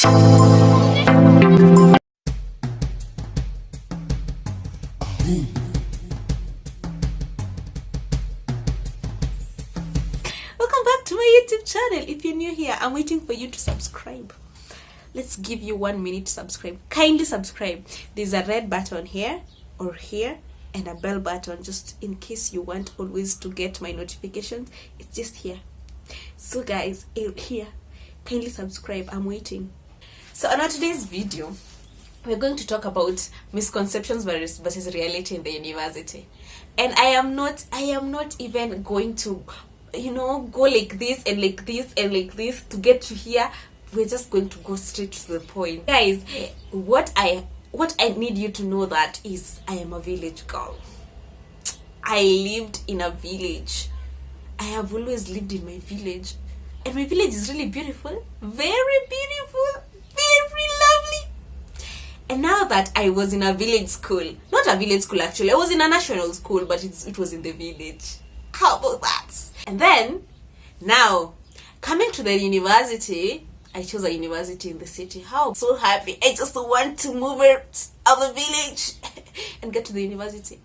Welcome back to my YouTube channel. If you're new here, I'm waiting for you to subscribe. Let's give you 1 minute to subscribe. Kindly subscribe. There's a red button here or here and a bell button, just in case you want always to get my notifications. It's just here. So guys, here, kindly subscribe. I'm waiting. So on our today's video, we're going to talk about misconceptions versus reality in the university. And I am not even going to go like this and like this and like this to get to here. We're just going to go straight to the point. Guys, what I need you to know that is I am a village girl. I lived in a village. I have always lived in my village. And my village is really beautiful. Very beautiful. Very lovely. And now that I was in a village school, not a village school actually, I was in a national school, but it was in the village. How about that? And then, now, coming to the university, I chose a university in the city. How? I'm so happy. I just want to move out of the village and get to the university.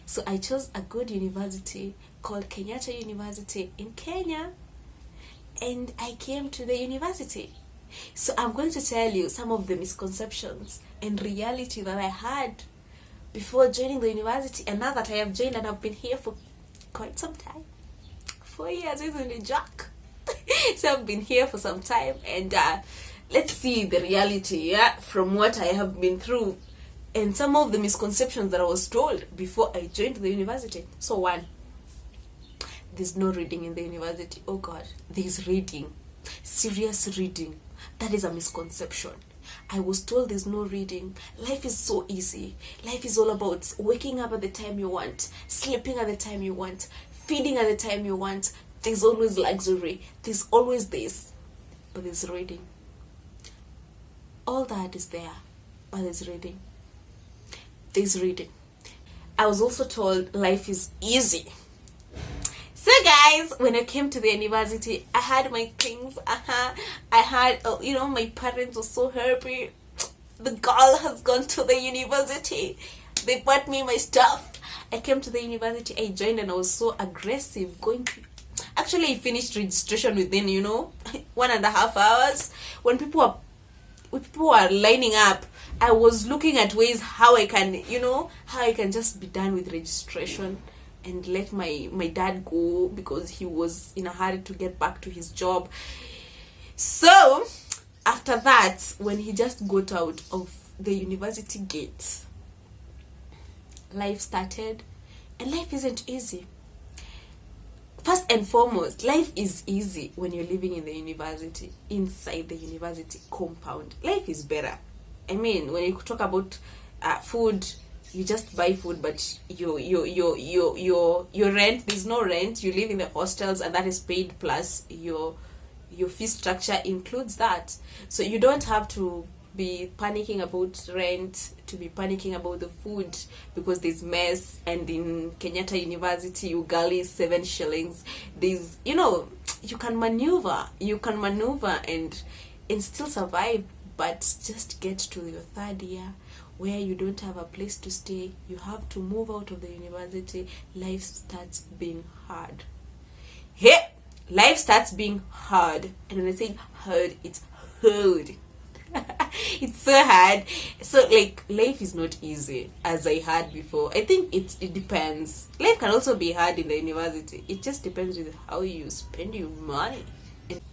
So I chose a good university called Kenyatta University in Kenya. And I came to the university. So I'm going to tell you some of the misconceptions and reality that I had before joining the university. And now that I have joined and I've been here for quite some time. 4 years, isn't it, Jack? So I've been here for some time, and let's see the reality, from what I have been through and some of the misconceptions that I was told before I joined the university. So 1, there's no reading in the university. Oh God, there's reading, serious reading. That is a misconception. I was told there's no reading. Life is so easy. Life is all about waking up at the time you want, sleeping at the time you want, feeding at the time you want. There's always luxury. There's always this. But there's reading. All that is there. But there's reading. There's reading. I was also told life is easy. So guys, when I came to the university, I had my things. I had, my parents were so happy. The girl has gone to the university. They bought me my stuff. I came to the university, I joined, and I was so aggressive. Actually, I finished registration within, 1.5 hours. When people were lining up, I was looking at ways how I can just be done with registration and let my dad go, because he was in a hurry to get back to his job. So after that, when he just got out of the university gate, life started. And life isn't easy. First and foremost, life is easy when you're living in the university, inside the university compound. Life is better. I mean, when you talk about food, you just buy food, but your rent, there's no rent. You live in the hostels, and that is paid, plus your fee structure includes that. So you don't have to be panicking about rent, to be panicking about the food, because there's mess. And in Kenyatta University, ugali is 7 shillings. There's, you can maneuver and still survive, but just get to your 3rd year where you don't have a place to stay. You have to move out of the university. Life starts being hard. Hey, life starts being hard. And when I say hard, it's hard. It's so hard. So life is not easy as I had before. I think it depends. Life can also be hard in the university. It just depends with how you spend your money.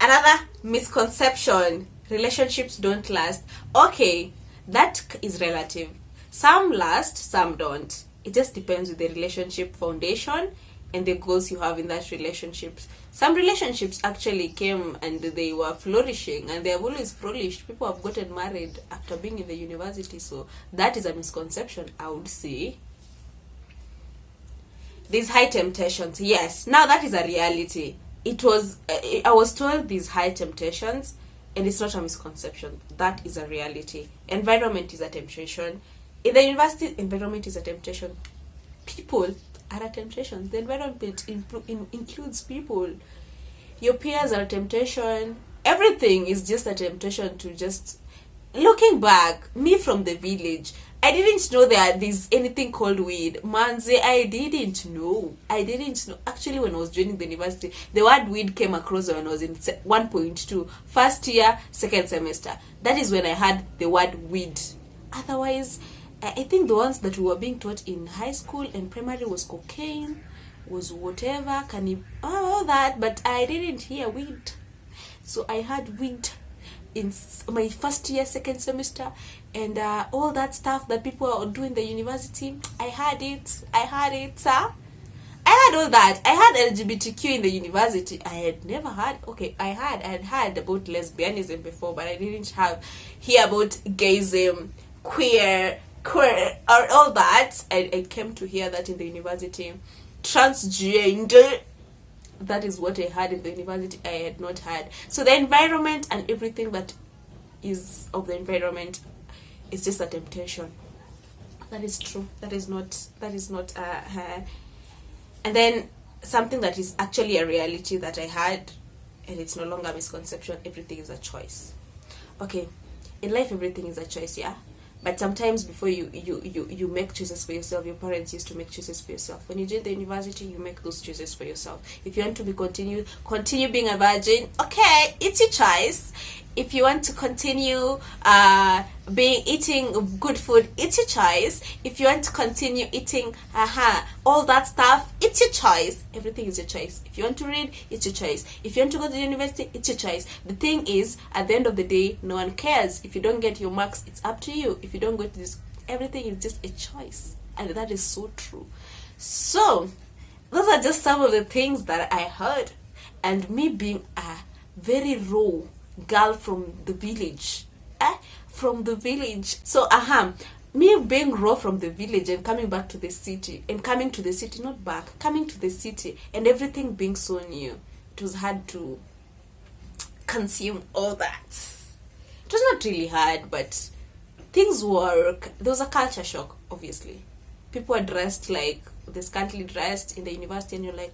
Another misconception: relationships don't last. Okay, that is relative. Some last, some don't. It just depends with the relationship foundation and the goals you have in that relationship. Some relationships actually came and they were flourishing, and they have always flourished. People have gotten married after being in the university, so that is a misconception, I would say. These high temptations, yes, now that is a reality. I was told these high temptations, and it's not a misconception. That is a reality. Environment is a temptation. In the university, environment is a temptation. People are a temptation. The environment includes people. Your peers are a temptation. Everything is just a temptation to just looking back, me from the village, I didn't know there's anything called weed. Manze, I didn't know. Actually, when I was joining the university, the word weed came across when I was in 1.2, first year, second semester. That is when I had the word weed. Otherwise, I think the ones that we were being taught in high school and primary was cocaine, was whatever, all that, but I didn't hear weed. So I had weed in my first year, second semester, and all that stuff that people are doing in the university. I had it, sir. I had all that. I had LGBTQ in the university. I had never had. Okay, I had heard about lesbianism before, but I didn't hear about gayism, queer, or all that. I came to hear that in the university. Transgender. That is what I had in the university. I had not had. So the environment and everything that is of the environment is just a temptation. That is true. That is not and then something that is actually a reality that I had, and it's no longer a misconception. Everything is a choice. Okay, in life everything is a choice, yeah. But sometimes before you make choices for yourself, your parents used to make choices for yourself. When you join the university, you make those choices for yourself. If you want to continue being a virgin, okay, it's your choice. If you want to continue eating good food, it's your choice. If you want to continue eating all that stuff, it's your choice. Everything is your choice. If you want to read, it's your choice. If you want to go to the university, it's your choice. The thing is, at the end of the day, no one cares. If you don't get your marks, it's up to you. If you don't go to this, everything is just a choice. And that is so true. So, those are just some of the things that I heard. And me being a very raw girl from the village, so me being raw from the village and coming to the city, and coming to the city and everything being so new, it was hard to consume all that. It was not really hard, but there was a culture shock. Obviously, people are dressed like they're scantily dressed in the university, and you're like,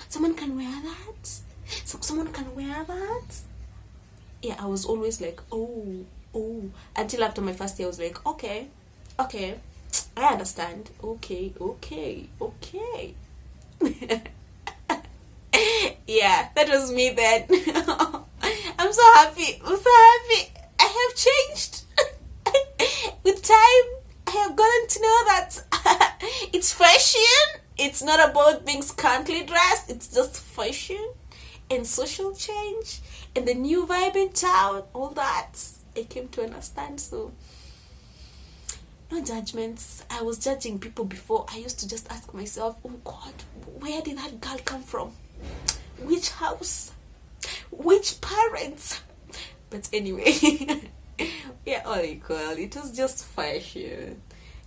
someone can wear that? Someone can wear that? Yeah, I was always like, until after my first year, I was like, okay, I understand. Okay. Yeah, that was me then. I'm so happy. I have changed. With time, I have gotten to know that it's fashion. It's not about being scantily dressed. It's just fashion and social change and the new vibe in town. All that I came to understand. So no judgments. I was judging people before. I used to just ask myself, oh God, where did that girl come from? Which house? Which parents? But anyway, yeah, all equal. It was just fashion.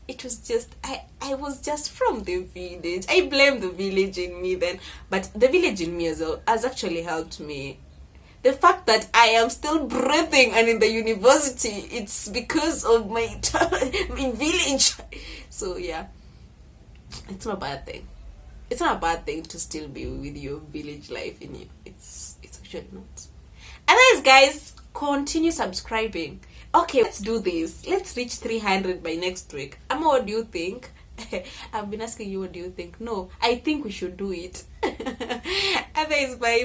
It was just, I was just from the village. I blame the village in me then. But the village in me as well has actually helped me. The fact that I am still breathing and in the university, it's because of my village. So yeah, it's not a bad thing. It's not a bad thing to still be with your village life in you. It's actually not. Anyways, guys, continue subscribing. Okay, let's do this. Let's reach 300 by next week. Amma, what do you think? I've been asking you, what do you think? No, I think we should do it. Otherwise, bye.